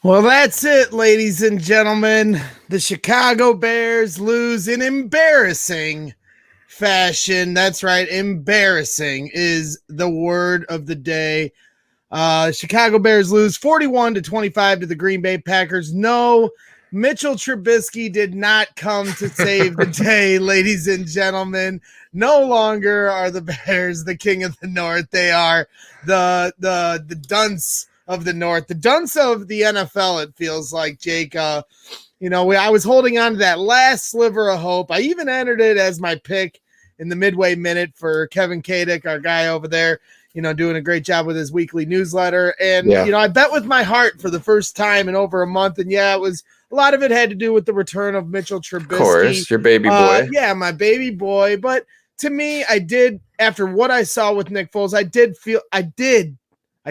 Well, that's it, ladies and gentlemen. The Chicago Bears lose in embarrassing fashion. That's right. Embarrassing is the word of the day. Chicago Bears lose 41-25 to the Green Bay Packers. No, Mitchell Trubisky did not come to save the day, ladies and gentlemen. No longer are the Bears the king of the North. They are the dunce of the North, the dunce of the NFL. It feels like, Jake. I was holding on to that last sliver of hope. I even entered it as my pick in the midway minute for Kevin Kadick, our guy over there, doing a great job with his weekly newsletter. And, I bet with my heart for the first time in over a month. And a lot of it had to do with the return of Mitchell Trubisky. Of course, your baby boy. My baby boy. But to me, I did, after what I saw with Nick Foles, I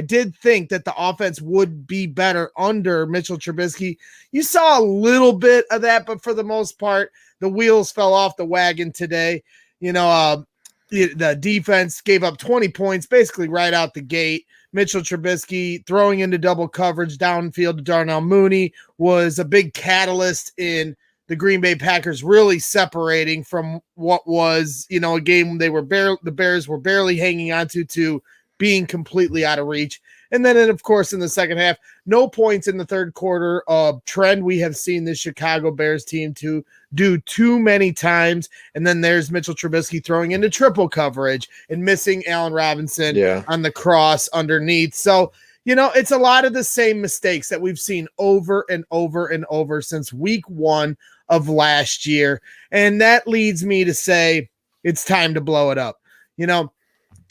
did think that the offense would be better under Mitchell Trubisky. You saw a little bit of that, but for the most part, the wheels fell off the wagon today. The defense gave up 20 points basically right out the gate. Mitchell Trubisky throwing into double coverage downfield to Darnell Mooney was a big catalyst in the Green Bay Packers really separating from what was, a game the Bears were barely hanging on to being completely out of reach. And then, of course, in the second half, no points in the third quarter, trend we have seen this Chicago Bears team to do too many times. And then there's Mitchell Trubisky throwing into triple coverage and missing Allen Robinson on the cross underneath. So, it's a lot of the same mistakes that we've seen over and over and over since week one of last year. And that leads me to say it's time to blow it up.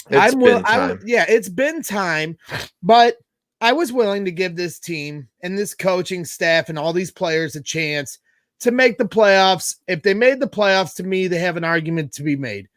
It's been time, but I was willing to give this team and this coaching staff and all these players a chance to make the playoffs. If they made the playoffs, to me, they have an argument to be made.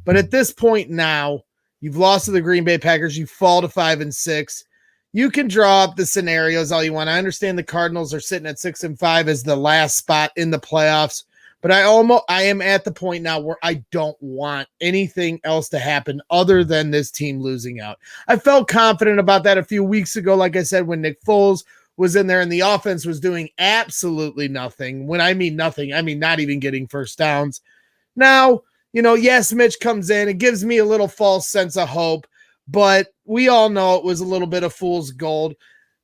But at this point now, you've lost to the Green Bay Packers. You fall to 5-6. You can draw up the scenarios all you want. I understand the Cardinals are sitting at 6-5 as the last spot in the playoffs. But I am at the point now where I don't want anything else to happen other than this team losing out. I felt confident about that a few weeks ago, like I said, when Nick Foles was in there and the offense was doing absolutely nothing. When I mean nothing, I mean not even getting first downs. Now, yes, Mitch comes in. It gives me a little false sense of hope, but we all know it was a little bit of fool's gold.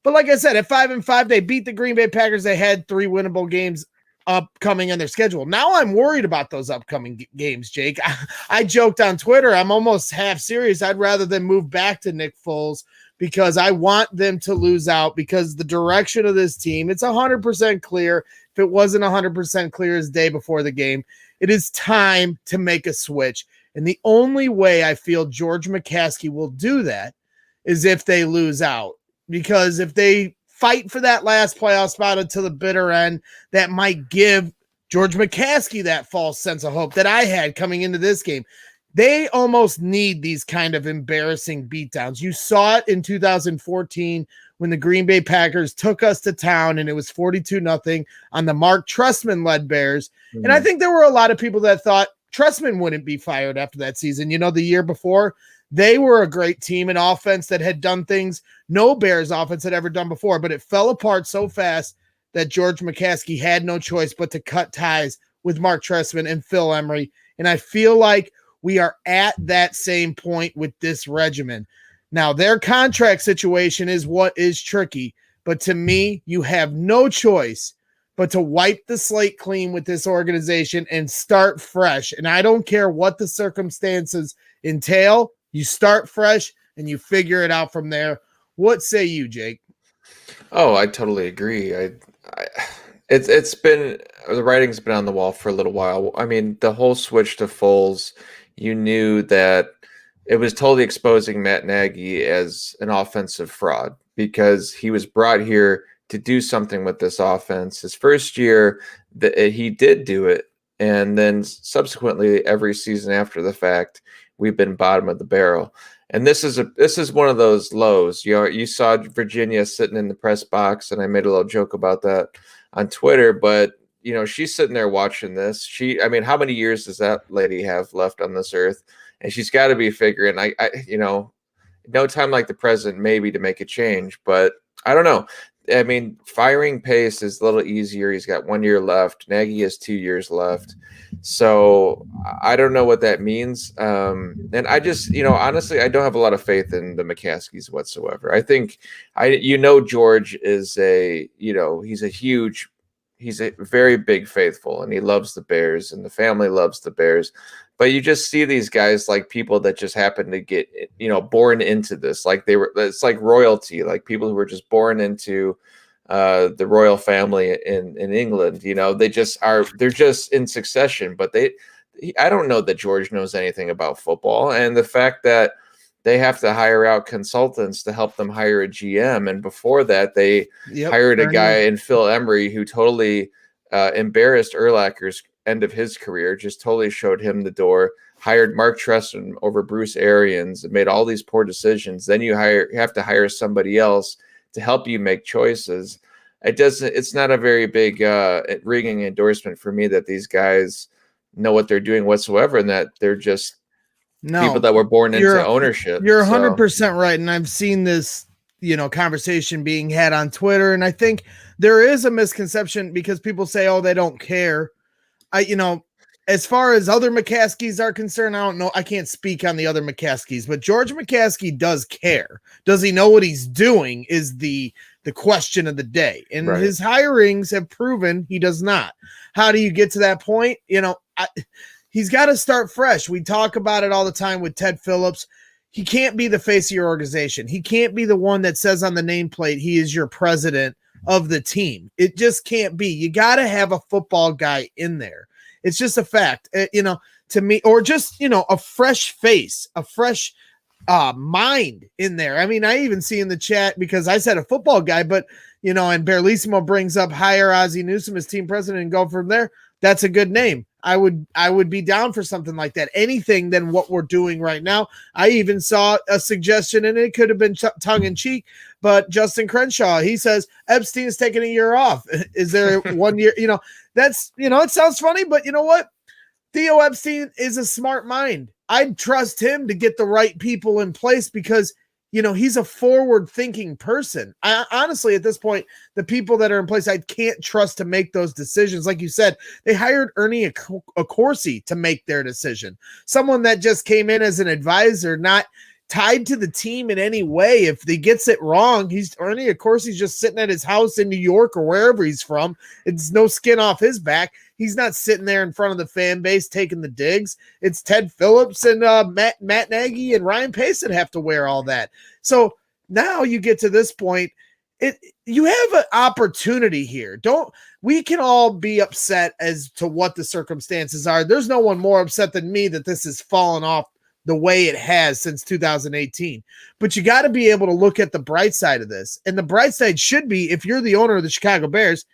But like I said, at 5-5, they beat the Green Bay Packers. They had 3 winnable games upcoming on their schedule. Now I'm worried about those upcoming games, Jake. I joked on Twitter, I'm almost half serious. I'd rather them move back to Nick Foles because I want them to lose out, because the direction of this team, it's 100% clear. If it wasn't 100% clear as day before the game, it is time to make a switch. And the only way I feel George McCaskey will do that is if they lose out, because if they fight for that last playoff spot until the bitter end, that might give George McCaskey that false sense of hope that I had coming into this game. They almost need these kind of embarrassing beatdowns. You saw it in 2014 when the Green Bay Packers took us to town and it was 42-0 on the Mark Trestman-led Bears. Mm-hmm. And I think there were a lot of people that thought Trestman wouldn't be fired after that season. The year before, they were a great team, an offense that had done things no Bears offense had ever done before, but it fell apart so fast that George McCaskey had no choice but to cut ties with Mark Trestman and Phil Emery. And I feel like we are at that same point with this regimen. Now, their contract situation is what is tricky, but to me, you have no choice but to wipe the slate clean with this organization and start fresh. And I don't care what the circumstances entail. You start fresh and you figure it out from there. What say you, Jake? Oh, I totally agree. It's been, the writing's been on the wall for a little while. I mean, the whole switch to Foles, you knew that it was totally exposing Matt Nagy as an offensive fraud, because he was brought here to do something with this offense. His first year, he did do it, and then subsequently every season after the fact, we've been bottom of the barrel. And this is one of those lows. You saw Virginia sitting in the press box, and I made a little joke about that on Twitter. But she's sitting there watching this. How many years does that lady have left on this earth? And she's got to be figuring, no time like the present maybe to make a change. But I don't know. I mean, firing Pace is a little easier. He's got 1 year left. Nagy has 2 years left. So I don't know what that means. And I just, honestly, I don't have a lot of faith in the McCaskies whatsoever. I think George is he's a very big faithful, and he loves the Bears, and the family loves the Bears. But you just see these guys like people that just happen to get, born into this. Like it's like royalty, like people who were just born into the royal family in England. They're just in succession. But I don't know that George knows anything about football. And the fact that they have to hire out consultants to help them hire a GM. And before that, they hired a guy in Phil Emery who totally embarrassed Urlacher's end of his career, just totally showed him the door, hired Mark Tresson over Bruce Arians, and made all these poor decisions. Then you have to hire somebody else to help you make choices. It's not a very big ringing endorsement for me that these guys know what they're doing whatsoever, and that they're just people that were born into ownership. You're 100% right. And I've seen this, conversation being had on Twitter. And I think there is a misconception because people say, oh, they don't care. As far as other McCaskies are concerned, I don't know. I can't speak on the other McCaskies, but George McCaskey does care. Does he know what he's doing is the question of the day. And his hirings have proven he does not. How do you get to that point? He's got to start fresh. We talk about it all the time with Ted Phillips. He can't be the face of your organization. He can't be the one that says on the nameplate, he is your president of the team. It just can't be. You got to have a football guy in there. It's just a fact, to me, or just, a fresh face, a fresh mind in there. I mean, I even see in the chat, because I said a football guy, but, and Berlissimo brings up hire Ozzie Newsome as team president and go from there. That's a good name. I would be down for something like that. Anything than what we're doing right now. I even saw a suggestion, and it could have been tongue in cheek, but Justin Crenshaw, he says Epstein is taking a year off. Is there 1 year? That's, it sounds funny, but you know what? Theo Epstein is a smart mind. I'd trust him to get the right people in place because, he's a forward-thinking person. I honestly, at this point, the people that are in place, I can't trust to make those decisions. Like you said, they hired Ernie Accorsi to make their decision. Someone that just came in as an advisor, not tied to the team in any way. If he gets it wrong, Ernie Accorsi's just sitting at his house in New York or wherever he's from. It's no skin off his back. He's not sitting there in front of the fan base taking the digs. It's Ted Phillips and Matt Nagy and Ryan Pace that have to wear all that. So now you get to this point. You have an opportunity here. We can all be upset as to what the circumstances are. There's no one more upset than me that this has fallen off the way it has since 2018. But you got to be able to look at the bright side of this. And the bright side should be, if you're the owner of the Chicago Bears,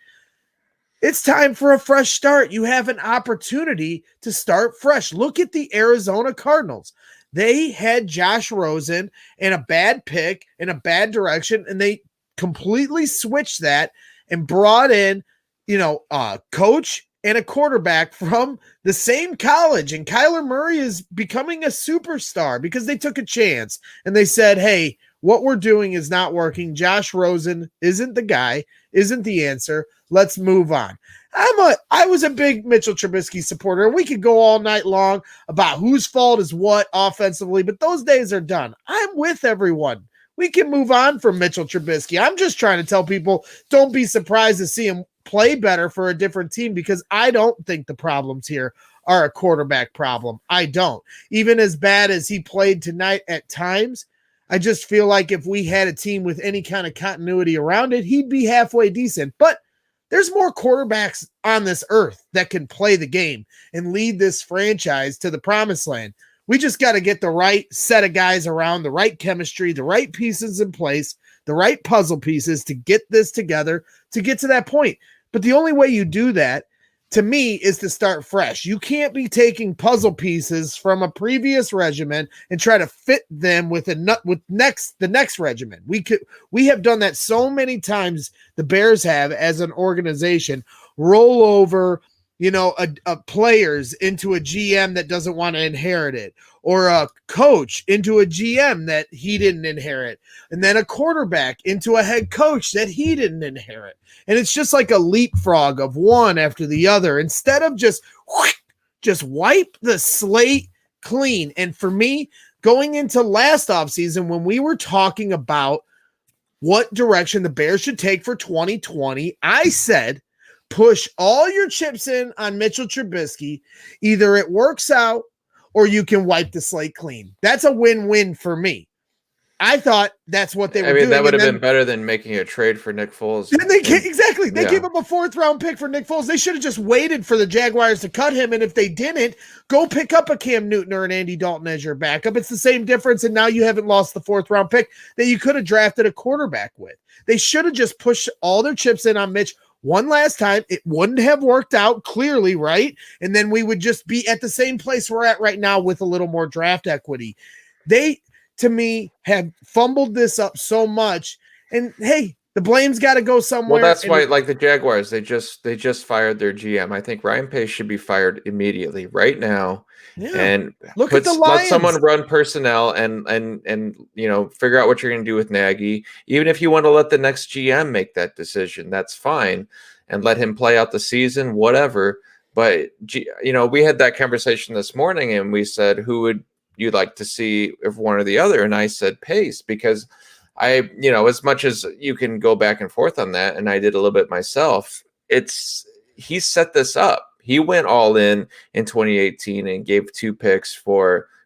it's time for a fresh start. You have an opportunity to start fresh. Look at the Arizona Cardinals. They had Josh Rosen in a bad pick, in a bad direction, and they completely switched that and brought in, a coach and a quarterback from the same college. And Kyler Murray is becoming a superstar because they took a chance and they said, hey, what we're doing is not working. Josh Rosen isn't the guy, isn't the answer. Let's move on. I was a big Mitchell Trubisky supporter. We could go all night long about whose fault is what offensively, but those days are done. I'm with everyone. We can move on from Mitchell Trubisky. I'm just trying to tell people, don't be surprised to see him play better for a different team, because I don't think the problems here are a quarterback problem. I don't. Even as bad as he played tonight at times, I just feel like if we had a team with any kind of continuity around it, he'd be halfway decent. But there's more quarterbacks on this earth that can play the game and lead this franchise to the promised land. We just got to get the right set of guys around, the right chemistry, the right pieces in place, the right puzzle pieces to get this together, to get to that point. But the only way you do that, to me, is to start fresh. You can't be taking puzzle pieces from a previous regimen and try to fit them with the next regimen. We have done that so many times. The Bears have, as an organization, roll over, players into a GM that doesn't want to inherit it, or a coach into a GM that he didn't inherit, and then a quarterback into a head coach that he didn't inherit. And it's just like a leapfrog of one after the other instead of just wipe the slate clean. And for me, going into last offseason, when we were talking about what direction the Bears should take for 2020, I said, push all your chips in on Mitchell Trubisky. Either it works out or you can wipe the slate clean. That's a win-win for me. I thought that's what they were doing. That would have been better than making a trade for Nick Foles. And they gave up a 4th-round pick for Nick Foles. They should have just waited for the Jaguars to cut him, and if they didn't, go pick up a Cam Newton or an Andy Dalton as your backup. It's the same difference, and now you haven't lost the 4th-round pick that you could have drafted a quarterback with. They should have just pushed all their chips in on Mitch one last time. It wouldn't have worked out, clearly, right? And then we would just be at the same place we're at right now with a little more draft equity. They, to me, have fumbled this up so much. And hey, the blame's got to go somewhere. Well, that's why, like the Jaguars, they just fired their GM. I think Ryan Pace should be fired immediately, right now. Yeah. And let someone run personnel and figure out what you're going to do with Nagy. Even if you want to let the next GM make that decision, that's fine, and let him play out the season, whatever. But we had that conversation this morning, and we said, who would you like to see if one or the other? And I said Pace, because as much as you can go back and forth on that, and I did a little bit myself, he set this up. He went all in 2018 and gave 2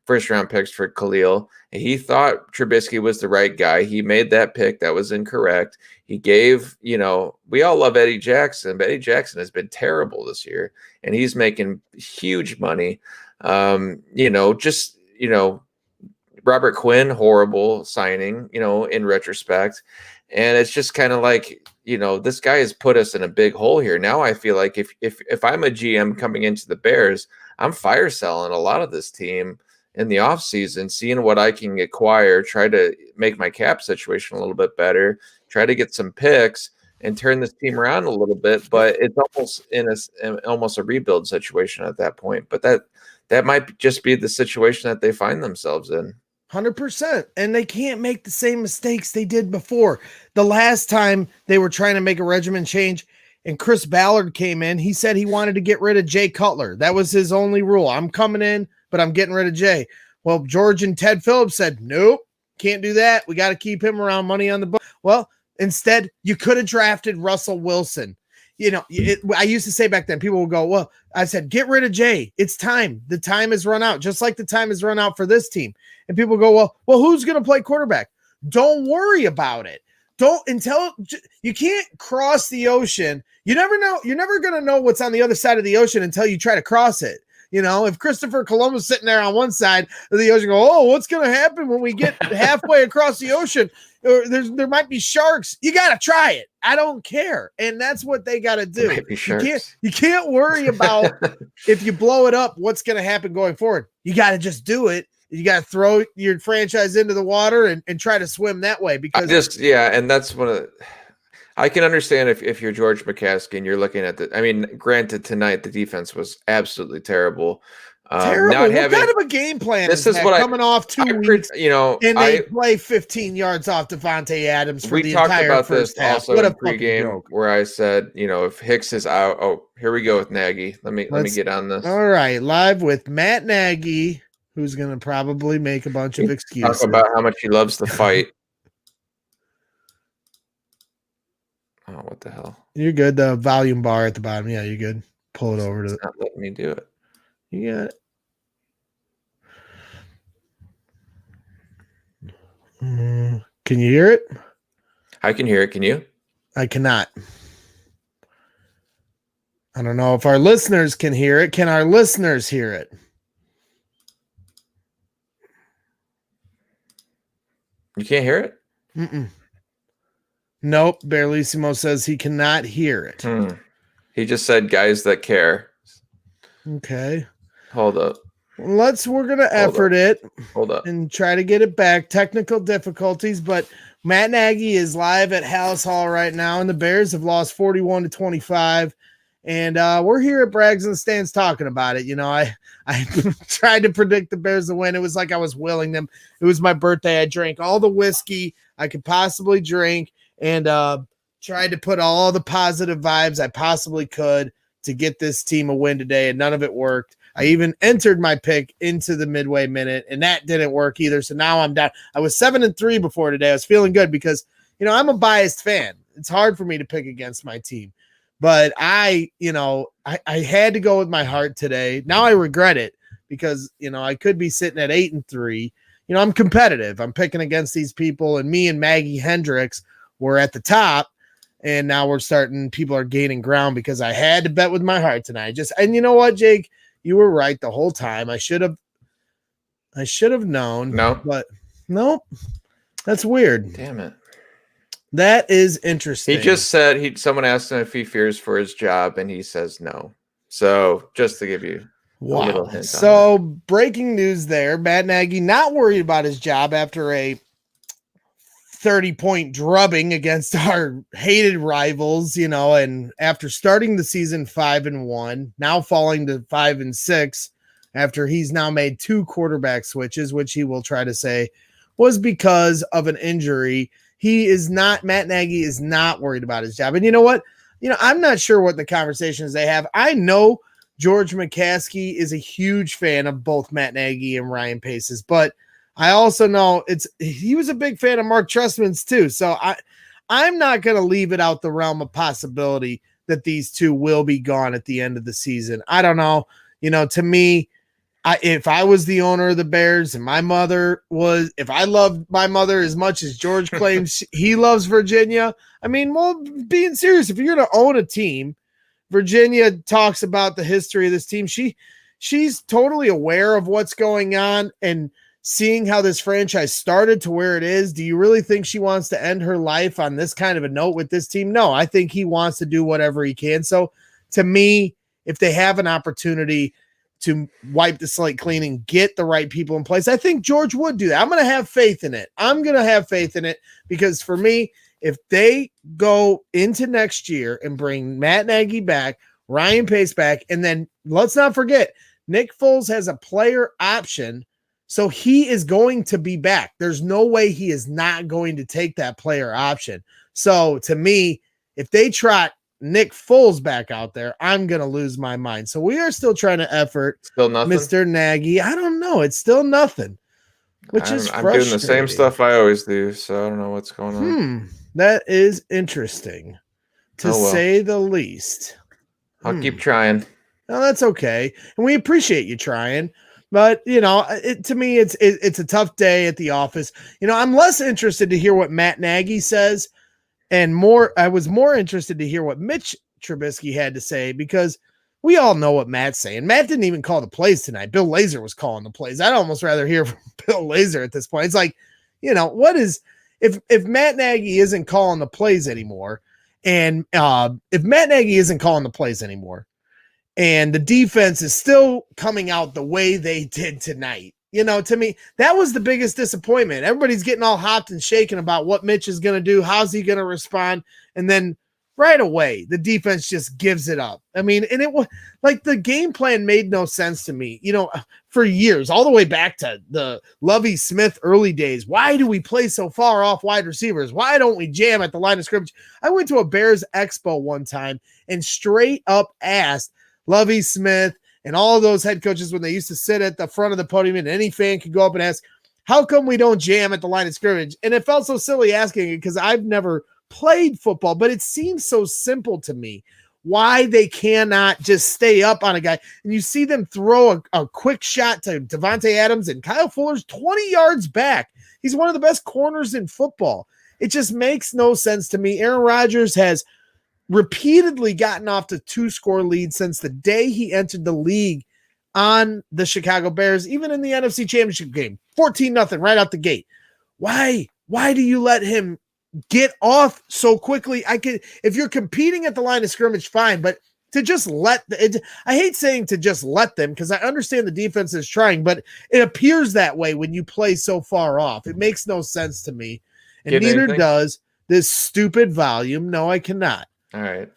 first-round picks for Khalil. And he thought Trubisky was the right guy. He made that pick. That was incorrect. He gave, we all love Eddie Jackson, but Eddie Jackson has been terrible this year, and he's making huge money. Robert Quinn, horrible signing, in retrospect. And it's just kind of like, this guy has put us in a big hole here. Now I feel like if I'm a GM coming into the Bears, I'm fire selling a lot of this team in the offseason, seeing what I can acquire, try to make my cap situation a little bit better, try to get some picks and turn this team around a little bit. But it's almost a rebuild situation at that point. But that might just be the situation that they find themselves in. 100%. And they can't make the same mistakes they did before. The last time they were trying to make a regimen change and Chris Ballard came in, he said he wanted to get rid of Jay Cutler. That was his only rule. I'm coming in, but I'm getting rid of Jay. Well, George and Ted Phillips said, nope, can't do that. We got to keep him around, money on the book. Well, instead, you could have drafted Russell Wilson. I used to say back then, people would go, well, I said, get rid of Jay. It's time. The time has run out, just like the time has run out for this team. And people go, well, who's going to play quarterback? Don't worry about it. You can't cross the ocean. You never know. You're never going to know what's on the other side of the ocean until you try to cross it. If Christopher Columbus sitting there on one side of the ocean, what's going to happen when we get halfway across the ocean? There might be sharks. You got to try it. I don't care. And that's what they got to do. You can't worry about if you blow it up, what's going to happen going forward. You got to just do it. You got to throw your franchise into the water and try to swim that way. Because and that's one of the, I can understand if you're George McCaskey and you're looking at granted tonight the defense was absolutely terrible. Terrible. What kind of a game plan is what coming off 2 weeks? And they play 15 yards off Devontae Adams for the entire first half. Also in pregame where I said, if Hicks is out, here we go with Nagy. Let me get on this. All right, live with Matt Nagy, who's going to probably make a bunch of excuses. Talk about how much he loves the fight. Oh, what the hell? You're good. The volume bar at the bottom. Yeah, you're good. Pull it over to not letting me do it. You got it. Can you hear it? I can hear it. Can you? I cannot. I don't know if our listeners can hear it. Can our listeners hear it? You can't hear it? Mm-mm. Nope. Barlissimo says he cannot hear it. He just said guys that care. Okay. Hold up. We're going to effort it. Hold up. And try to get it back. Technical difficulties, but Matt Nagy is live at Hallis Hall right now, and the Bears have lost 41-25. And we're here at Braggs and the Stands talking about it. I tried to predict the Bears to win. It was like I was willing them. It was my birthday. I drank all the whiskey I could possibly drink and tried to put all the positive vibes I possibly could to get this team a win today, and none of it worked. I even entered my pick into the midway minute, and that didn't work either. So now I'm down. I was 7-3 before today. I was feeling good because, I'm a biased fan. It's hard for me to pick against my team. But I had to go with my heart today. Now I regret it because, I could be sitting at 8-3. I'm competitive. I'm picking against these people, and me and Maggie Hendricks were at the top. And now people are gaining ground because I had to bet with my heart tonight. And you know what, Jake? You were right the whole time. I should have known. No. But nope. That's weird. Damn it. That is interesting. He just said someone asked him if he fears for his job, and he says no. So just to give you a little hint. So breaking news there. Matt Nagy not worried about his job after a 30-point drubbing against our hated rivals, and after starting the season 5-1, now falling to 5-6 after he's now made 2 quarterback switches, which he will try to say was because of an injury. Matt Nagy is not worried about his job. And you know what? I'm not sure what the conversations they have. I know George McCaskey is a huge fan of both Matt Nagy and Ryan Pace's, but I also know he was a big fan of Mark Trestman's too. So I'm not going to leave it out the realm of possibility that these two will be gone at the end of the season. I don't know. To me, if I was the owner of the Bears and if I loved my mother as much as George claims he loves Virginia, being serious, if you're going to own a team, Virginia talks about the history of this team. She's totally aware of what's going on and seeing how this franchise started to where it is. Do you really think she wants to end her life on this kind of a note with this team? No, I think he wants to do whatever he can. So to me, if they have an opportunity to wipe the slate clean and get the right people in place, I think George would do that. I'm going to have faith in it. Because for me, if they go into next year and bring Matt Nagy back, Ryan Pace back, and then let's not forget, Nick Foles has a player option, so he is going to be back. There's no way he is not going to take that player option. So to me, if they trot Nick Foles back out there, I'm going to lose my mind. So we are still trying to effort. Still nothing? Mr. Nagy. I don't know. It's still nothing, which is frustrating. I'm doing the same stuff I always do, so I don't know what's going on. That is interesting, to say the least. I'll keep trying. No, that's okay. And we appreciate you trying. But, to me, it's a tough day at the office. I'm less interested to hear what Matt Nagy says and I was more interested to hear what Mitch Trubisky had to say, because we all know what Matt's saying. Matt didn't even call the plays tonight. Bill Lazor was calling the plays. I'd almost rather hear from Bill Lazor at this point. It's like, if Matt Nagy isn't calling the plays anymore, and if Matt Nagy isn't calling the plays anymore, and the defense is still coming out the way they did tonight, to me, that was the biggest disappointment. Everybody's getting all hopped and shaken about what Mitch is going to do. How's he going to respond? And then right away, the defense just gives it up. And it was like the game plan made no sense to me, for years, all the way back to the Lovie Smith early days. Why do we play so far off wide receivers? Why don't we jam at the line of scrimmage? I went to a Bears Expo one time and straight up asked Lovie Smith and all of those head coaches, when they used to sit at the front of the podium and any fan could go up and ask, how come we don't jam at the line of scrimmage? And it felt so silly asking it because I've never played football, but it seems so simple to me why they cannot just stay up on a guy. And you see them throw a quick shot to Devontae Adams, and Kyle Fuller's 20 yards back. He's one of the best corners in football. It just makes no sense to me. Aaron Rodgers has repeatedly gotten off to 2-score leads since the day he entered the league on the Chicago Bears, even in the NFC Championship game. 14-0 right out the gate. Why do you let him get off so quickly? If you're competing at the line of scrimmage, fine, but to just I hate saying to just let them, because I understand the defense is trying, but it appears that way when you play so far off. It makes no sense to me. And neither does this stupid volume. No, I cannot. All right.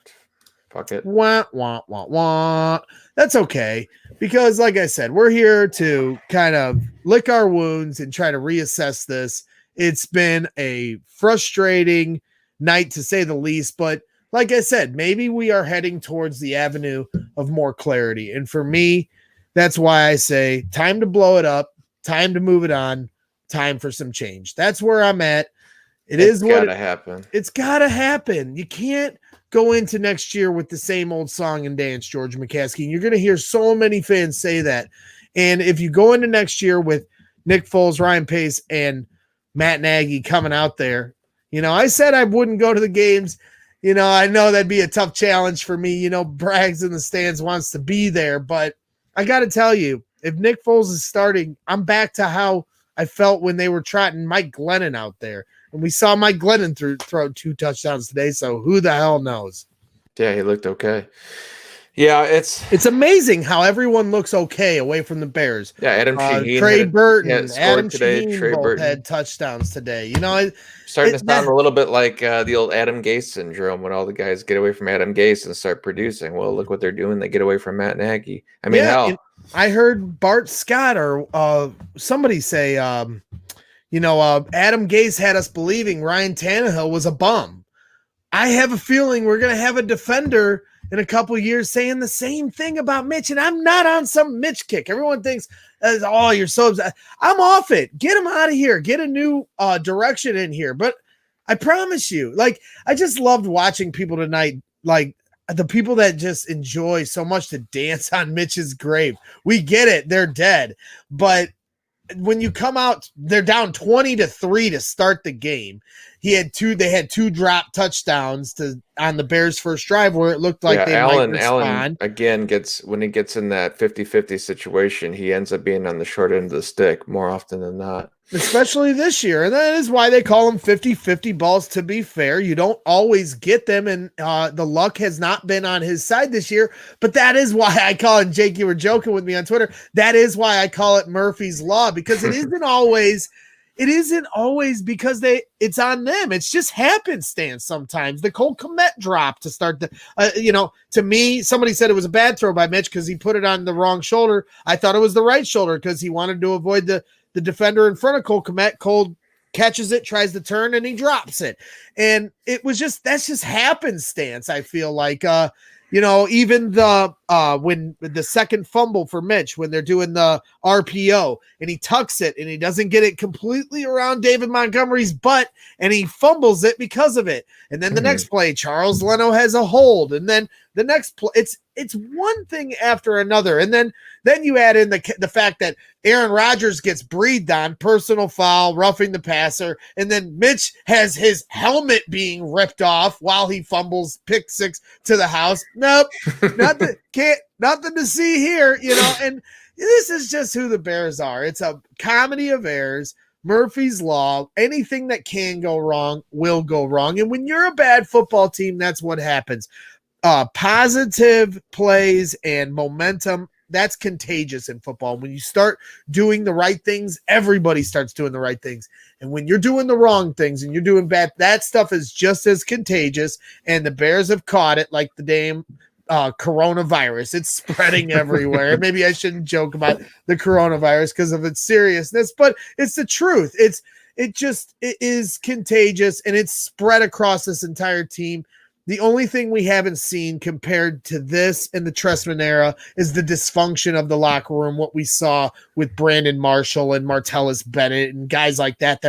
Fuck it. Wah, wah, wah, wah. That's okay. Because, like I said, we're here to kind of lick our wounds and try to reassess this. It's been a frustrating night, to say the least. But, like I said, maybe we are heading towards the avenue of more clarity. And for me, that's why I say time to blow it up, time to move it on, time for some change. That's where I'm at. It's gotta happen. It's gotta happen. You can't go into next year with the same old song and dance, George McCaskey. And you're gonna hear so many fans say that. And if you go into next year with Nick Foles, Ryan Pace, and Matt Nagy coming out there, I said I wouldn't go to the games. I know that'd be a tough challenge for me. Braggs in the stands wants to be there, but I got to tell you, if Nick Foles is starting, I'm back to how I felt when they were trotting Mike Glennon out there. And we saw Mike Glennon throw 2 touchdowns today, so who the hell knows? Yeah, he looked okay. Yeah, it's amazing how everyone looks okay away from the Bears. Yeah, Adam Shaheen, Trey Burton, Adam today. Shaheen Trey both Burton had touchdowns today. Starting to sound a little bit like the old Adam Gase syndrome when all the guys get away from Adam Gase and start producing. Well, look what they're doing. They get away from Matt Nagy. I mean, hell. I heard Bart Scott or somebody say, Adam Gase had us believing Ryan Tannehill was a bum. I have a feeling we're going to have a defender in a couple of years saying the same thing about Mitch, and I'm not on some Mitch kick. Everyone thinks, oh, you're so upset. I'm off it. Get him out of here. Get a new direction in here. But I promise you, I just loved watching people tonight, the people that just enjoy so much to dance on Mitch's grave. We get it. They're dead. But when you come out, they're down 20-3 to start the game. They had 2 drop touchdowns on the Bears' first drive where it looked like might respond. Allen again when he gets in that 50-50 situation, he ends up being on the short end of the stick more often than not. Especially this year. And that is why they call them 50-50 balls, to be fair. You don't always get them, and the luck has not been on his side this year. But that is why I call it, Jake, you were joking with me on Twitter, that is why I call it Murphy's Law, because it isn't always because it's on them. It's just happenstance sometimes. The Cole Kmet drop to start to me, somebody said it was a bad throw by Mitch because he put it on the wrong shoulder. I thought it was the right shoulder because he wanted to avoid the defender in front of Cole Kmet. Cole catches it, tries to turn, and he drops it. And that's just happenstance, I feel like. Even when the second fumble for Mitch, when they're doing the RPO and he tucks it and he doesn't get it completely around David Montgomery's butt and he fumbles it because of it. And then the next play, Charles Leno has a hold. And then the next play, it's one thing after another. And then you add in the fact that Aaron Rodgers gets breathed on, personal foul, roughing the passer, and then Mitch has his helmet being ripped off while he fumbles, pick 6 to the house. Nope, nothing to see here, and this is just who the Bears are. It's a comedy of errors. Murphy's Law. Anything that can go wrong will go wrong. And when you're a bad football team, that's what happens. Positive plays and momentum, that's contagious in football. When you start doing the right things, everybody starts doing the right things. And when you're doing the wrong things and you're doing bad, that stuff is just as contagious. And the Bears have caught it like the damn coronavirus. It's spreading everywhere. Maybe I shouldn't joke about the coronavirus because of its seriousness, but it's the truth. It is contagious, and it's spread across this entire team. The only thing we haven't seen compared to this in the Trestman era is the dysfunction of the locker room, what we saw with Brandon Marshall and Martellus Bennett and guys like that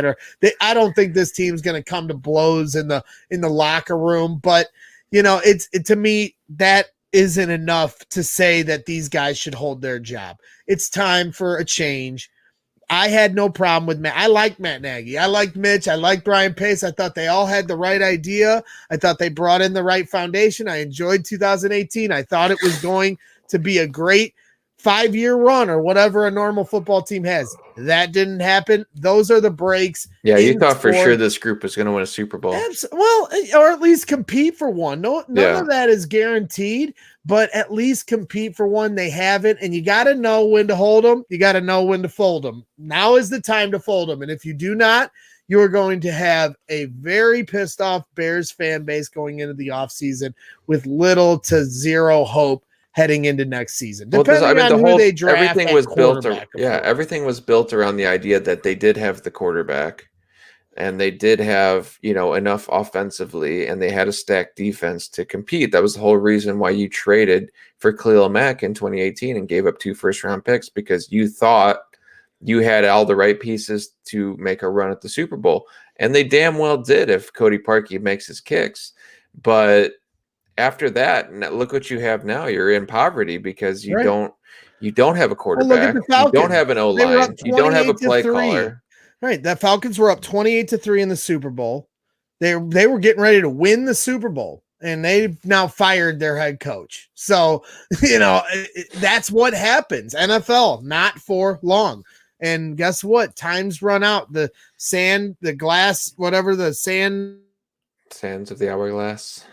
I don't think this team's going to come to blows in the locker room, but to me, that isn't enough to say that these guys should hold their job. It's time for a change. I had no problem with Matt. I liked Matt Nagy. I liked Mitch. I liked Brian Pace. I thought they all had the right idea. I thought they brought in the right foundation. I enjoyed 2018. I thought it was going to be a great 5-year run or whatever a normal football team has. That didn't happen. Those are the breaks. Yeah, you thought for sure this group was going to win a Super Bowl. Well, or at least compete for one. None of that is guaranteed, but at least compete for one. They haven't, and you got to know when to hold them. You got to know when to fold them. Now is the time to fold them, and if you do not, you are going to have a very pissed off Bears fan base going into the offseason with little to zero hope heading into next season, depending on who they draft at quarterback. Everything was built around the idea that they did have the quarterback and they did have, enough offensively and they had a stacked defense to compete. That was the whole reason why you traded for Khalil Mack in 2018 and gave up 2 first-round picks, because you thought you had all the right pieces to make a run at the Super Bowl. And they damn well did if Cody Parkey makes his kicks. But after that, look what you have now. You're in poverty because you don't have a quarterback. Well, look at the Falcons. You don't have an O-line. You don't have a play caller. Right. The Falcons were up 28-3 in the Super Bowl. They were getting ready to win the Super Bowl, and they've now fired their head coach. So, that's what happens. NFL, not for long. And guess what? Time's run out. The glass, whatever the sands of the hourglass.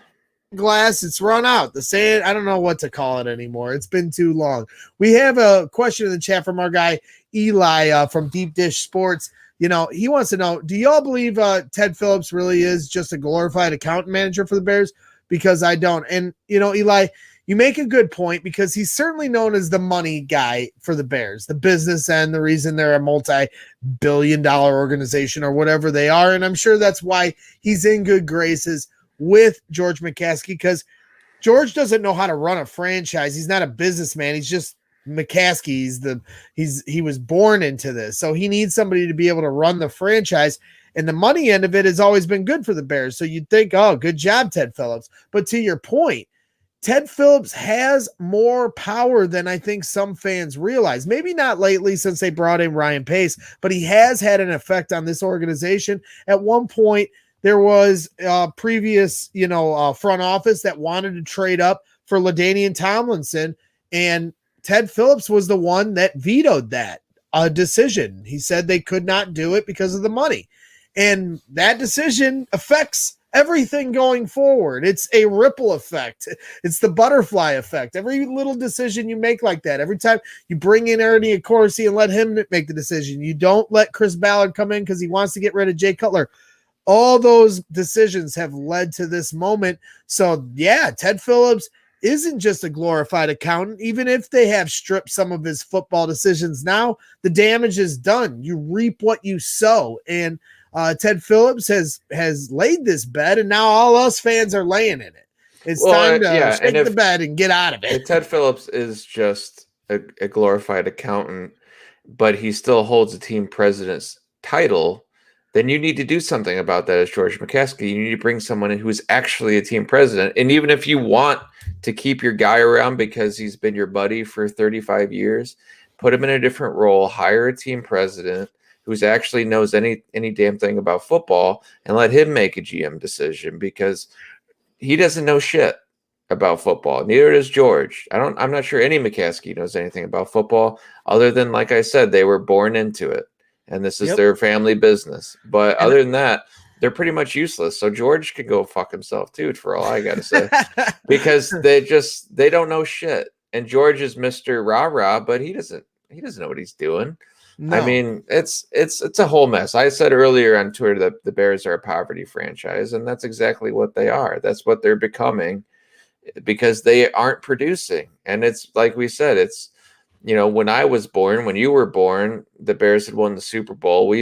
It's run out. The sand, I don't know what to call it anymore. It's been too long. We have a question in the chat from our guy Eli from Deep Dish Sports. He wants to know, do y'all believe Ted Phillips really is just a glorified account manager for the Bears? Because I don't. And, Eli, you make a good point, because he's certainly known as the money guy for the Bears, the business end, the reason they're a multi-billion-dollar organization or whatever they are. And I'm sure that's why he's in good graces with George McCaskey, because George doesn't know how to run a franchise. He's not a businessman. He's just McCaskey. He was born into this. So he needs somebody to be able to run the franchise. And the money end of it has always been good for the Bears. So you'd think, oh, good job, Ted Phillips. But to your point, Ted Phillips has more power than I think some fans realize. Maybe not lately since they brought in Ryan Pace, but he has had an effect on this organization. At one point, there was a previous, front office that wanted to trade up for LaDainian Tomlinson, and Ted Phillips was the one that vetoed that decision. He said they could not do it because of the money. And that decision affects everything going forward. It's a ripple effect. It's the butterfly effect. Every little decision you make like that, every time you bring in Ernie Accorsi and let him make the decision, you don't let Chris Ballard come in because he wants to get rid of Jay Cutler. All those decisions have led to this moment. So, yeah, Ted Phillips isn't just a glorified accountant. Even if they have stripped some of his football decisions now, the damage is done. You reap what you sow. And Ted Phillips has laid this bed, and now all us fans are laying in it. It's time to shake the bed and get out of it. Ted Phillips is just a glorified accountant, but he still holds a team president's title. Then you need to do something about that as George McCaskey. You need to bring someone in who is actually a team president. And even if you want to keep your guy around because he's been your buddy for 35 years, put him in a different role, hire a team president who's actually knows any damn thing about football, and let him make a GM decision, because he doesn't know shit about football. Neither does George. I'm not sure any McCaskey knows anything about football other than, like I said, they were born into it. And this is their family business. But other than that, they're pretty much useless. So George could go fuck himself too, for all I got to say, because they don't know shit. And George is Mr. Rah-Rah, but he doesn't know what he's doing. No. I mean, it's a whole mess. I said earlier on Twitter that the Bears are a poverty franchise, and that's exactly what they are. That's what they're becoming, because they aren't producing. And it's like we said, it's, when I was born, when you were born, the Bears had won the Super Bowl.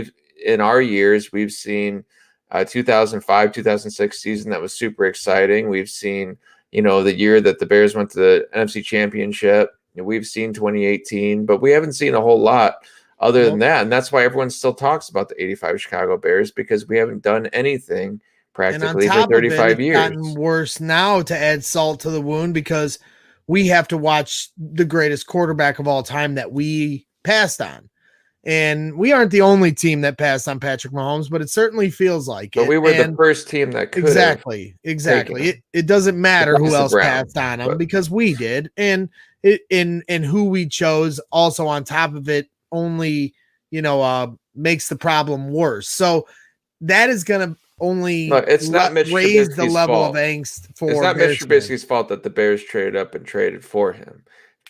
In our years, we've seen 2005, 2006 season that was super exciting. We've seen, the year that the Bears went to the NFC Championship. We've seen 2018, but we haven't seen a whole lot other than that. And that's why everyone still talks about the 85 Chicago Bears, because we haven't done anything practically for 35 years. It's gotten worse now, to add salt to the wound, because we have to watch the greatest quarterback of all time that we passed on. And we aren't the only team that passed on Patrick Mahomes, but it certainly feels like it. But we were the first team that could. Exactly. It doesn't matter who else passed on them, because we did. And who we chose also on top of it only, makes the problem worse. So that is going to only it's not raise the level of angst for. It's not Mitch Trubisky's fault that the Bears traded up and traded for him.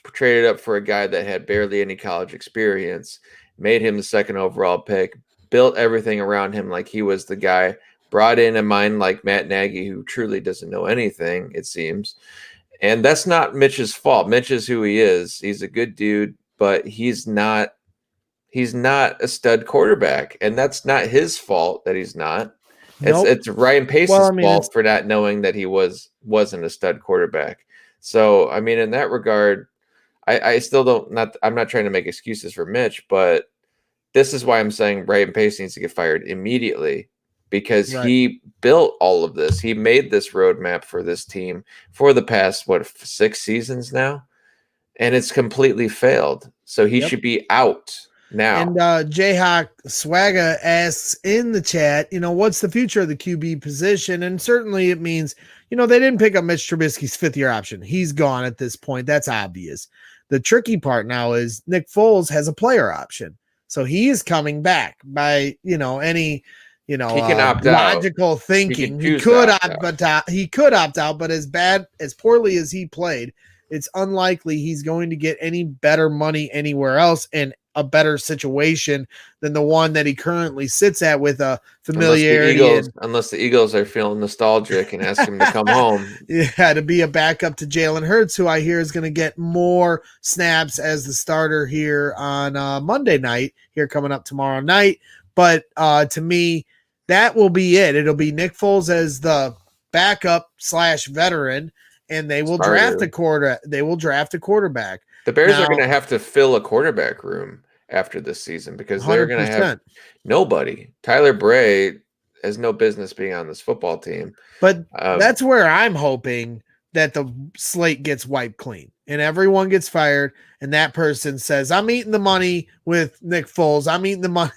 Traded up for a guy that had barely any college experience, made him the second overall pick, built everything around him like he was the guy, brought in a mind like Matt Nagy, who truly doesn't know anything, it seems. And that's not Mitch's fault. Mitch is who he is. He's a good dude, but he's not a stud quarterback. And that's not his fault that he's not. Nope. It's Ryan Pace's Well, I mean, fault for not knowing that he wasn't a stud quarterback. So, I mean, in that regard, I still I'm not trying to make excuses for Mitch, but this is why I'm saying Ryan Pace needs to get fired immediately, because Right. he built all of this. He made this roadmap for this team for the past, 6 seasons now, and it's completely failed. So he Yep. should be out now. And Jayhawk Swagga asks in the chat, what's the future of the QB position? And certainly it means, they didn't pick up Mitch Trubisky's 5th-year option. He's gone at this point. That's obvious. The tricky part now is Nick Foles has a player option. So he is coming back by, any, he can opt logical out. thinking. He could opt out, but as poorly as he played, it's unlikely he's going to get any better money anywhere else in a better situation than the one that he currently sits at with a familiarity. Unless the Eagles are feeling nostalgic and ask him to come home. Yeah, to be a backup to Jalen Hurts, who I hear is going to get more snaps as the starter here on Monday night, here coming up tomorrow night. But to me, that will be it. It'll be Nick Foles as the backup / veteran, and they will draft a quarterback. The Bears are going to have to fill a quarterback room after this season, because they're going to have nobody. Tyler Bray has no business being on this football team. But that's where I'm hoping that the slate gets wiped clean and everyone gets fired, and that person says, I'm eating the money with Nick Foles. I'm eating the money.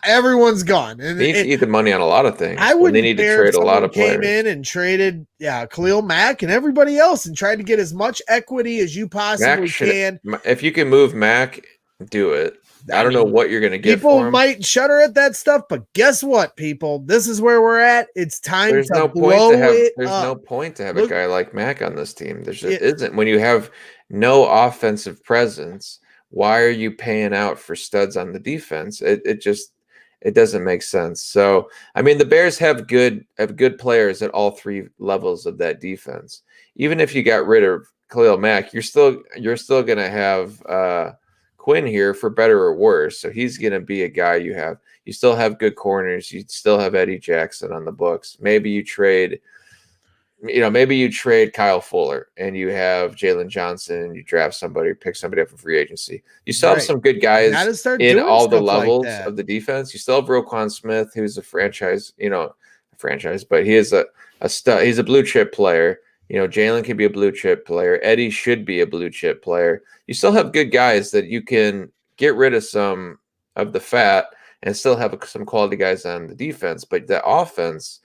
Everyone's gone. And they need to eat the money on a lot of things. I wouldn't they need to trade a lot of players. Came in and traded Khalil Mack and everybody else and tried to get as much equity as you possibly can. If you can move Mack, do it. I don't know what you're going to get. People might shudder at that stuff, but guess what, people? This is where we're at. It's time to blow it up. There's no point to have a guy like Mack on this team. There just isn't. When you have no offensive presence, why are you paying out for studs on the defense? It doesn't make sense. So, I mean, the Bears have good players at all 3 levels of that defense. Even if you got rid of Khalil Mack, you're still going to have Quinn here for better or worse. So he's going to be a guy you still have good corners. You still have Eddie Jackson on the books. Maybe you trade Kyle Fuller and you have Jalen Johnson and you draft somebody, pick somebody up for free agency. You still have some good guys in all the levels of the defense. You still have Roquan Smith, who's a franchise, but he is a stud. He's a blue chip player. Jalen can be a blue chip player. Eddie should be a blue chip player. You still have good guys that you can get rid of some of the fat and still have some quality guys on the defense. But the offense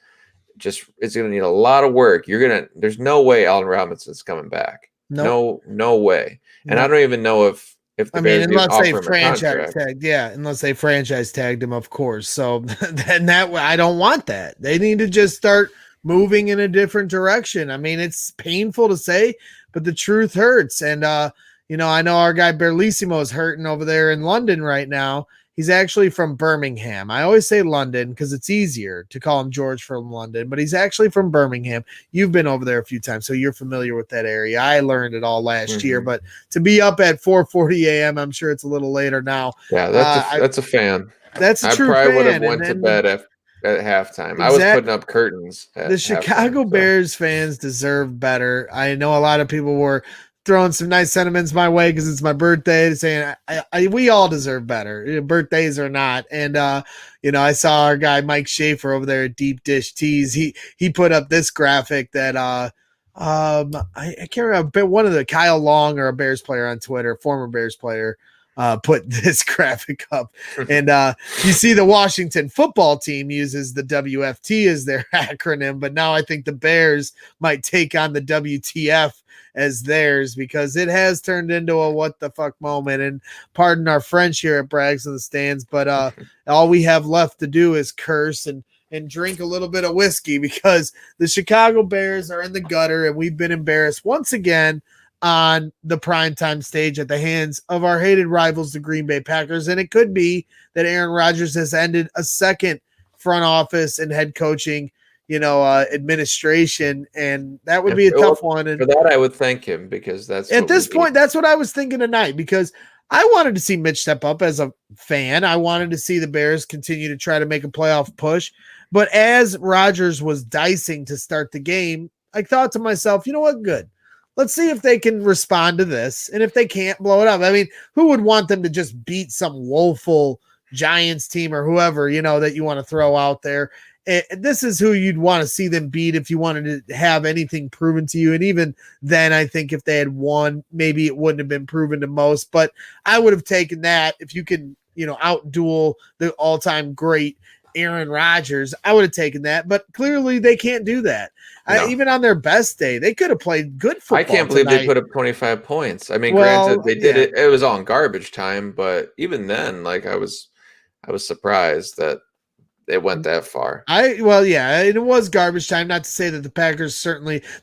just is going to need a lot of work. There's no way Allen Robinson's coming back. Nope. No way. And I don't even know if the Bears unless they franchise tagged, unless they franchise tagged him, of course. So then I don't want that. They need to just start moving in a different direction. I mean, it's painful to say, but the truth hurts. And, I know our guy Berlissimo is hurting over there in London right now. He's actually from Birmingham. I always say London because it's easier to call him George from London, but he's actually from Birmingham. You've been over there a few times, so you're familiar with that area. I learned it all last year, but to be up at 4:40 a.m., I'm sure it's a little later now. Yeah, that's a fan. That's a true I probably fan. would have went to bed at halftime. I was putting up curtains. The Chicago Bears fans deserve better. I know a lot of people were throwing some nice sentiments my way because it's my birthday, saying we all deserve better, birthdays or not. And I saw our guy Mike Schaefer over there at Deep Dish Tees. He put up this graphic that I can't remember, but one of the Kyle Long or a Bears player on Twitter, former Bears player, put this graphic up. And you see the Washington football team uses the WFT as their acronym, but now I think the Bears might take on the WTF as theirs because it has turned into a what the fuck moment. And pardon our French here at Brags in the Stands, but all we have left to do is curse and drink a little bit of whiskey because the Chicago Bears are in the gutter and we've been embarrassed once again on the primetime stage at the hands of our hated rivals, the Green Bay Packers. And it could be that Aaron Rodgers has ended a second front office and head coaching, administration. And that would be a tough one. And for that, I would thank him, because that's at this point, that's what I was thinking tonight, because I wanted to see Mitch step up as a fan. I wanted to see the Bears continue to try to make a playoff push. But as Rodgers was dicing to start the game, I thought to myself, you know what? Good. Let's see if they can respond to this. And if they can't, blow it up. I mean, who would want them to just beat some woeful Giants team or whoever, that you want to throw out there? This is who you'd want to see them beat if you wanted to have anything proven to you. And even then, I think if they had won, maybe it wouldn't have been proven to most. But I would have taken that. If you can, outduel the all-time great Aaron Rodgers, I would have taken that. But clearly they can't do that. No. Even on their best day, they could have played good football. I can't believe they put up 25 points. I mean, granted, they did it. It was on garbage time, but even then, like, I was surprised that it went that far. It was garbage time. Not to say that the Packers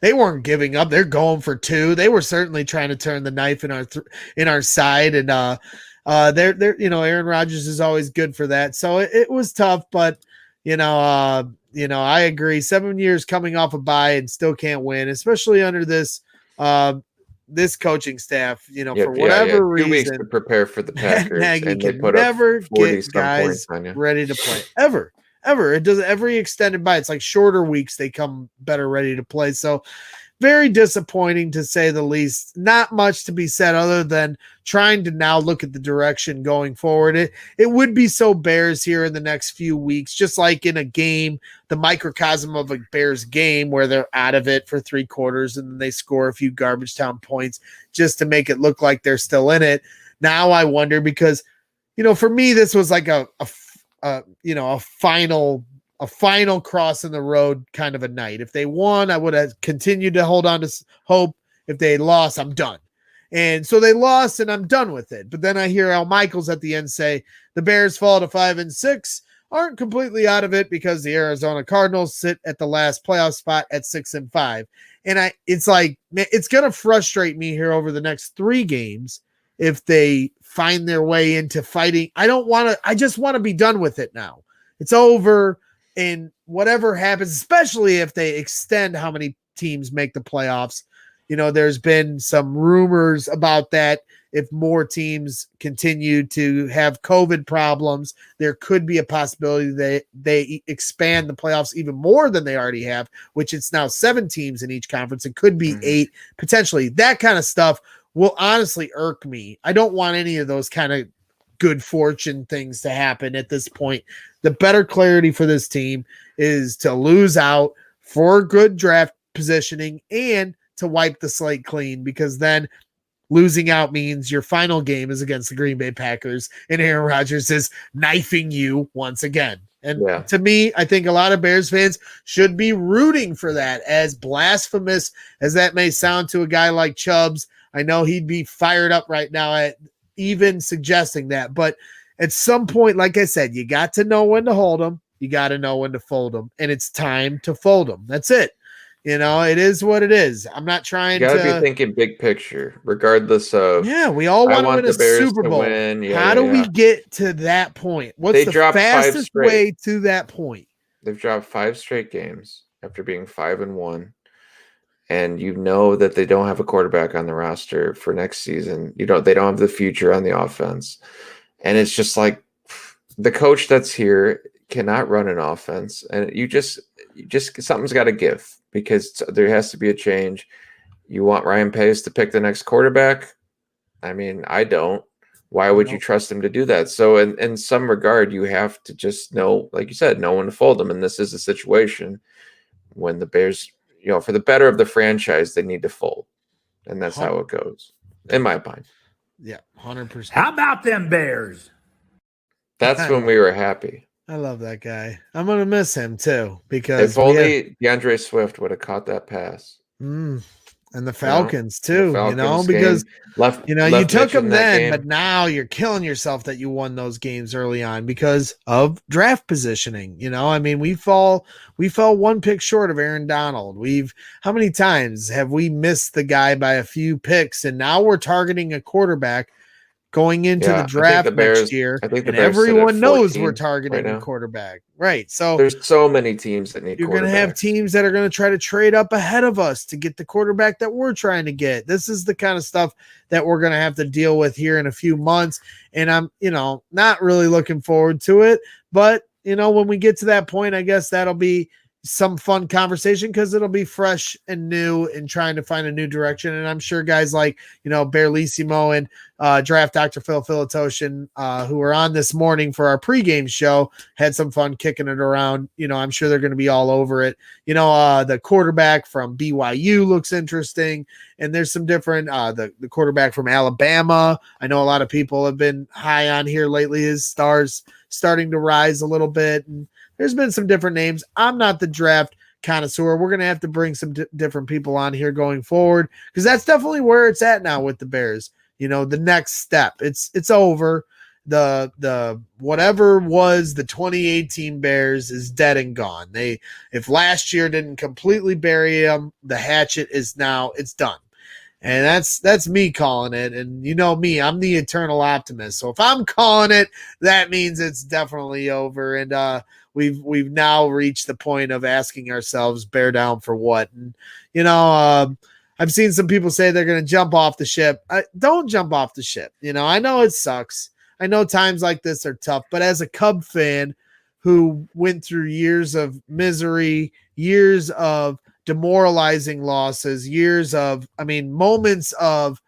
they weren't giving up. They're going for two. They were certainly trying to turn the knife in our side, and they're Aaron Rodgers is always good for that. So it was tough, but I agree. 7 years coming off a bye and still can't win, especially under this this coaching staff, for whatever reason. 2 weeks to prepare for the Packers, Nagy and they put never get guys ready to play ever. It does every extended bye. It's like shorter weeks they come better ready to play. So very disappointing, to say the least. Not much to be said other than trying to now look at the direction going forward. It would be so Bears here in the next few weeks, just like in a game, the microcosm of a Bears game where they're out of it for 3 quarters and then they score a few garbage time points just to make it look like they're still in it. Now I wonder, because, for me, this was like a final cross in the road kind of a night. If they won, I would have continued to hold on to hope. If they lost, I'm done. And so they lost and I'm done with it. But then I hear Al Michaels at the end say the Bears fall to 5-6, aren't completely out of it because the Arizona Cardinals sit at the last playoff spot at 6-5. And it's like, it's going to frustrate me here over the next 3 games if they find their way into fighting. I just want to be done with it now. It's over. And whatever happens, especially if they extend how many teams make the playoffs, there's been some rumors about that. If more teams continue to have COVID problems, there could be a possibility that they expand the playoffs even more than they already have, which it's now 7 teams in each conference. It could be 8, potentially. That kind of stuff will honestly irk me. I don't want any of those kind of good fortune things to happen at this point. The better clarity for this team is to lose out for good draft positioning and to wipe the slate clean, because then losing out means your final game is against the Green Bay Packers and Aaron Rodgers is knifing you once again. And to me, I think a lot of Bears fans should be rooting for that, as blasphemous as that may sound to a guy like Chubbs. I know he'd be fired up right now at even suggesting that, but at some point, like I said, you got to know when to hold them. You got to know when to fold them, and it's time to fold them. That's it. It is what it is. I'm not trying to. You got to be thinking big picture, regardless of. Yeah, we all want to win a Super Bowl. How do we get to that point? What's the fastest way to that point? They've dropped 5 straight games after being 5-1. And that they don't have a quarterback on the roster for next season. They don't have the future on the offense. And it's just like the coach that's here cannot run an offense. And you just something's got to give, because there has to be a change. You want Ryan Pace to pick the next quarterback? I mean, I don't. Why would you trust him to do that? So in some regard, you have to just know, like you said, know when to fold them. And this is a situation when the Bears, for the better of the franchise, they need to fold. And that's how it goes, in my opinion. Yeah, 100%. How about them Bears? That's when we were happy. I love that guy. I'm going to miss him, too, because if only DeAndre Swift would have caught that pass. And the You know, Falcons the too, Falcons because game left you took Mitch them in that then, game. but now you're killing yourself that you won those games early on because of draft positioning. I mean, we fell one pick short of Aaron Donald. How many times have we missed the guy by a few picks, and now we're targeting a quarterback going into the Yeah, draft next year, I think the and Bears sit at everyone knows we're 14 right targeting a now. quarterback, right? So There's so many teams that need you're going to have quarterbacks. teams that are going to try to trade up ahead of us to get the quarterback that we're trying to get. This is the kind of stuff that we're going to have to deal with here in a few months. And I'm, not really looking forward to it. But, when we get to that point, I guess that'll be some fun conversation because it'll be fresh and new and trying to find a new direction. And I'm sure guys like, Berlissimo and Draft Dr. Phil Filatoshin, who were on this morning for our pregame show, had some fun kicking it around. I'm sure they're going to be all over it. The quarterback from BYU looks interesting. And there's some different, the quarterback from Alabama. I know a lot of people have been high on here lately. His stars starting to rise a little bit. And there's been some different names. I'm not the draft connoisseur. We're going to have to bring some different people on here going forward because that's definitely where it's at now with the Bears. The next step. It's over. The whatever was the 2018 Bears is dead and gone. If last year didn't completely bury them, the hatchet is now it's done. And that's me calling it. And me, I'm the eternal optimist. So if I'm calling it, that means it's definitely over. And we've now reached the point of asking ourselves, bear down for what? And I've seen some people say they're going to jump off the ship. Don't jump off the ship. I know it sucks. I know times like this are tough, but as a Cub fan who went through years of misery, years of demoralizing losses, moments of,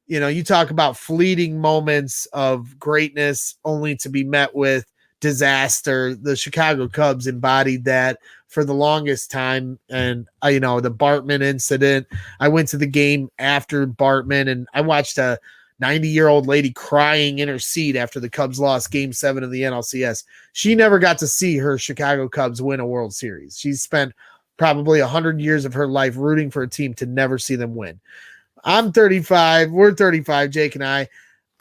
you talk about fleeting moments of greatness only to be met with disaster. The Chicago Cubs embodied that for the longest time. And the Bartman incident, I went to the game after Bartman and I watched a 90-year-old lady crying in her seat after the Cubs lost Game 7 of the NLCS. She never got to see her Chicago Cubs win a World Series. She spent probably 100 years of her life rooting for a team to never see them win. I'm 35. We're 35, Jake and I.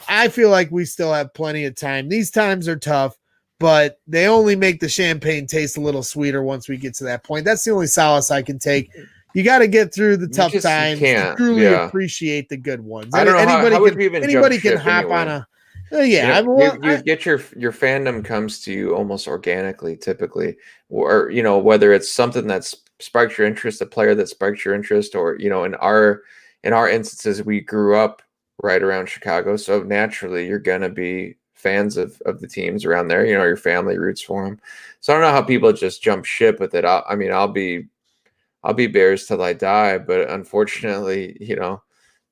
I feel like we still have plenty of time. These times are tough, but they only make the champagne taste a little sweeter once we get to that point. That's the only solace I can take. You got to get through the tough times to truly appreciate the good ones. I don't know how would you even anybody jump can ship hop anyway? on a you get your fandom comes to you almost organically, typically, or whether it's something that's sparked your interest, a player that sparked your interest, or in our instances, we grew up right around Chicago, so naturally you're gonna be fans of the teams around there. Your family roots for them. So I don't know how people just jump ship with it. I'll be Bears till I die, but unfortunately,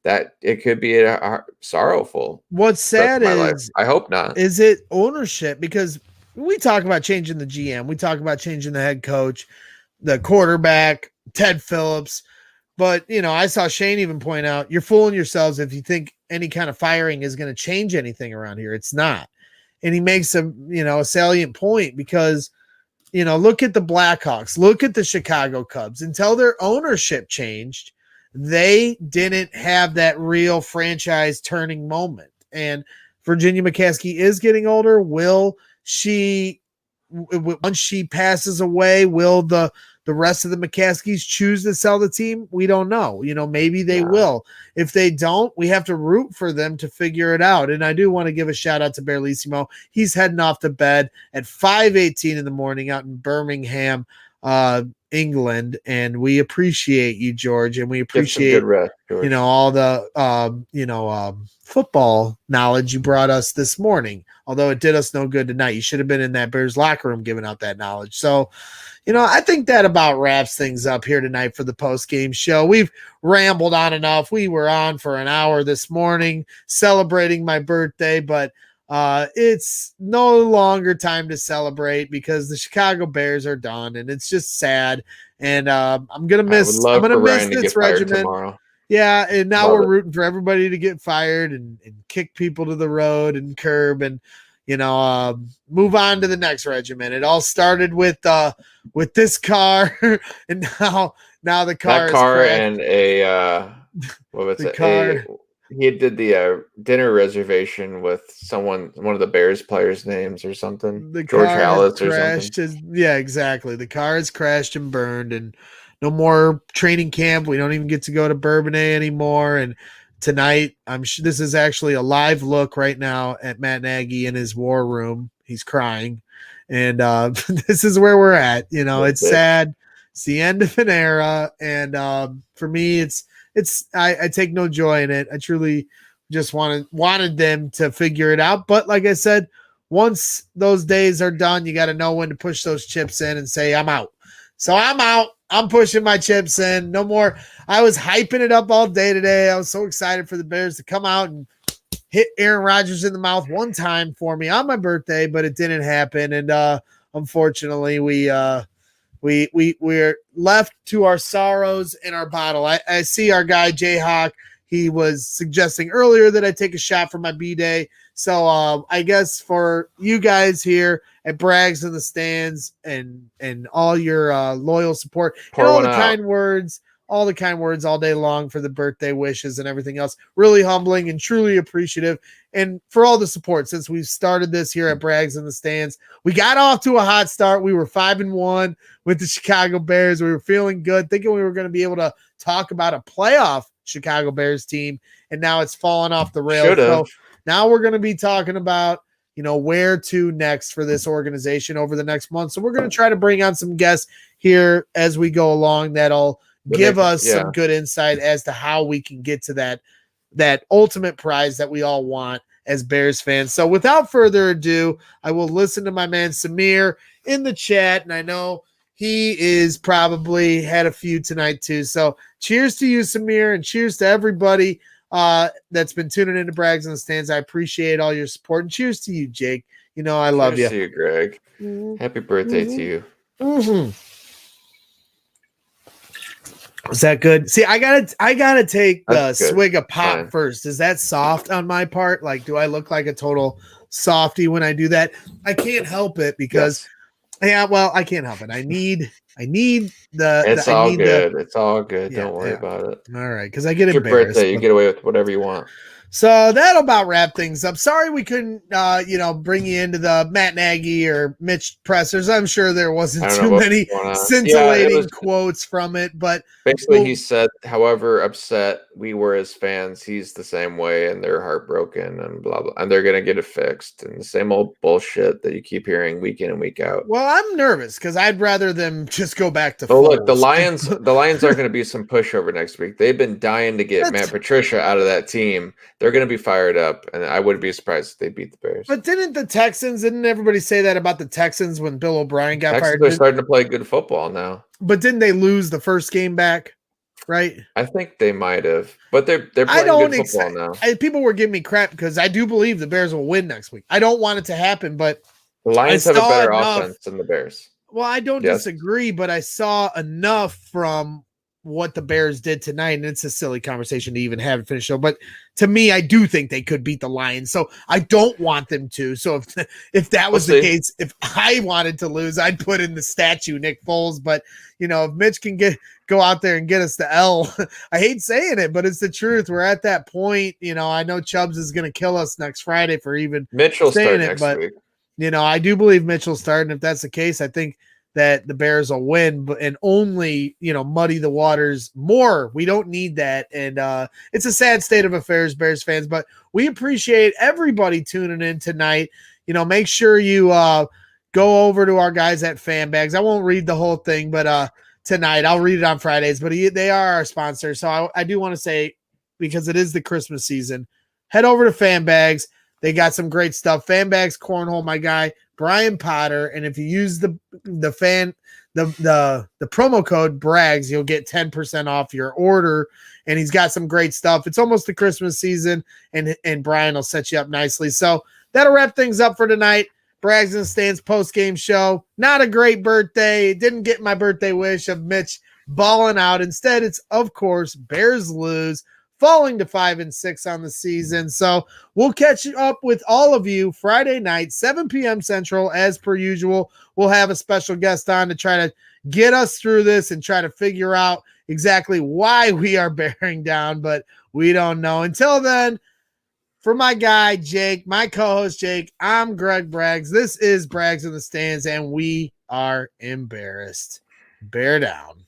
that it could be a sorrowful. What's sad is I hope not. Is it ownership? Because we talk about changing the GM, we talk about changing the head coach, the quarterback, Ted Phillips. But, I saw Shane even point out, you're fooling yourselves if you think any kind of firing is going to change anything around here. It's not. And he makes a salient point because, look at the Blackhawks, look at the Chicago Cubs. Until their ownership changed, they didn't have that real franchise turning moment. And Virginia McCaskey is getting older. Will she, once she passes away, will the rest of the McCaskies choose to sell the team? We don't know. Maybe they will. If they don't, we have to root for them to figure it out. And I do want to give a shout out to Berlissimo. He's heading off to bed at 5:18 in the morning out in Birmingham, England. And we appreciate you, George. And we appreciate, rest, George. All the, football knowledge you brought us this morning, although it did us no good tonight. You should have been in that Bears locker room giving out that knowledge. So, I think that about wraps things up here tonight for the post-game show. We've rambled on enough. We were on for an hour this morning celebrating my birthday, but it's no longer time to celebrate because the Chicago Bears are done, and it's just sad. And I'm gonna miss this regiment tomorrow. Yeah, and now we're rooting for everybody to get fired and kick people to the road and curb and move on to the next regiment. It all started with this car, and now the car and what was The it? A car. he did the dinner reservation with one of the Bears players' names or something, The George car has Halas or something. crashed. Yeah, exactly. The car has crashed and burned, and no more training camp. We don't even get to go to Bourbonnais anymore. And tonight, I'm sure this is actually a live look right now at Matt Nagy in his war room. He's crying, and this is where we're at. Little It's bitch. sad. It's the end of an era, and for me, I take no joy in it. I truly just wanted them to figure it out, but like I said, once those days are done, you got to know when to push those chips in and say, I'm out. So I'm out. I'm pushing my chips in. No more. I was hyping it up all day today. I was so excited for the Bears to come out and hit Aaron Rodgers in the mouth one time for me on my birthday, but it didn't happen. And unfortunately, we're left to our sorrows in our bottle. I see our guy Jayhawk. He was suggesting earlier that I take a shot for my B-Day. So I guess for you guys here at Brags in the Stands and all your loyal support and Pour one out. all the kind words all day long for the birthday wishes and everything else, really humbling and truly appreciative. And for all the support since we've started this here at Brags in the Stands. We got off to a hot start. We were 5-1 with the Chicago Bears. We were feeling good, thinking we were going to be able to talk about a playoff Chicago Bears team, and now it's fallen off the rails. Should have. So now we're going to be talking about, where to next for this organization over the next month. So we're going to try to bring on some guests here as we go along that'll give us some good insight as to how we can get to that ultimate prize that we all want as Bears fans. So without further ado, I will listen to my man Samir in the chat, and I know he is probably had a few tonight too. So cheers to you, Samir, and cheers to everybody that's been tuning into Brags in the Stands. I appreciate all your support, and cheers to you, Jake. I love you. Cheers to you, Greg. Mm-hmm. Happy birthday to you. Mm-hmm. Is that good? See, I gotta take the swig of pop first. Is that soft on my part? Like, do I look like a total softy when I do that? I can't help it because I can't help it. I need the. It's all good. It's all good. Don't worry about it. All right, because I get embarrassed. Your birthday, you get away with whatever you want. So that'll about wrap things up. Sorry we couldn't, bring you into the Matt Nagy or Mitch pressers. I'm sure there wasn't too many scintillating quotes from it, but basically he said, however upset we were as fans, he's the same way, and they're heartbroken and blah blah, and they're gonna get it fixed, and the same old bullshit that you keep hearing week in and week out. Well, I'm nervous because I'd rather them just go back to. Oh, look, the Lions are going to be some pushover next week. They've been dying to get Matt Patricia out of that team. They're going to be fired up, and I wouldn't be surprised if they beat the Bears. But didn't everybody say that about the Texans when Bill O'Brien got fired? They're starting to play good football now. But didn't they lose the first game back? Right? I think they might have, but they're playing good football now. People were giving me crap because I do believe the Bears will win next week. I don't want it to happen, but the Lions have a better offense than the Bears. Well, I don't disagree, but I saw enough from what the Bears did tonight, and it's a silly conversation to even have it finished. But to me, I do think they could beat the Lions, so I don't want them to. So if that was the case, if I wanted to lose, I'd put in the statue Nick Foles. But if Mitch can go out there and get us the L, I hate saying it, but it's the truth. We're at that point. I know Chubbs is going to kill us next Friday for even Mitch will start next week. I do believe Mitch will start, and if that's the case, I think that the Bears will win, and only, muddy the waters more. We don't need that. And it's a sad state of affairs, Bears fans, but we appreciate everybody tuning in tonight. Make sure you go over to our guys at Fanbags. I won't read the whole thing, but tonight I'll read it on Fridays, but they are our sponsor. So I do want to say, because it is the Christmas season, head over to Fanbags. They got some great stuff. Fanbags Cornhole, my guy, Brian Potter. And if you use the promo code BRAGS, you'll get 10% off your order. And he's got some great stuff. It's almost the Christmas season, and Brian will set you up nicely. So that'll wrap things up for tonight. Brags and Stands post-game show. Not a great birthday. Didn't get my birthday wish of Mitch balling out. Instead, it's, of course, Bears lose, falling to 5-6 on the season. So we'll catch up with all of you Friday night, 7 p.m. Central, as per usual. We'll have a special guest on to try to get us through this and try to figure out exactly why we are bearing down, but we don't know. Until then, for my guy, Jake, my co-host, Jake, I'm Greg Braggs. This is Braggs in the Stands, and we are embarrassed. Bear down.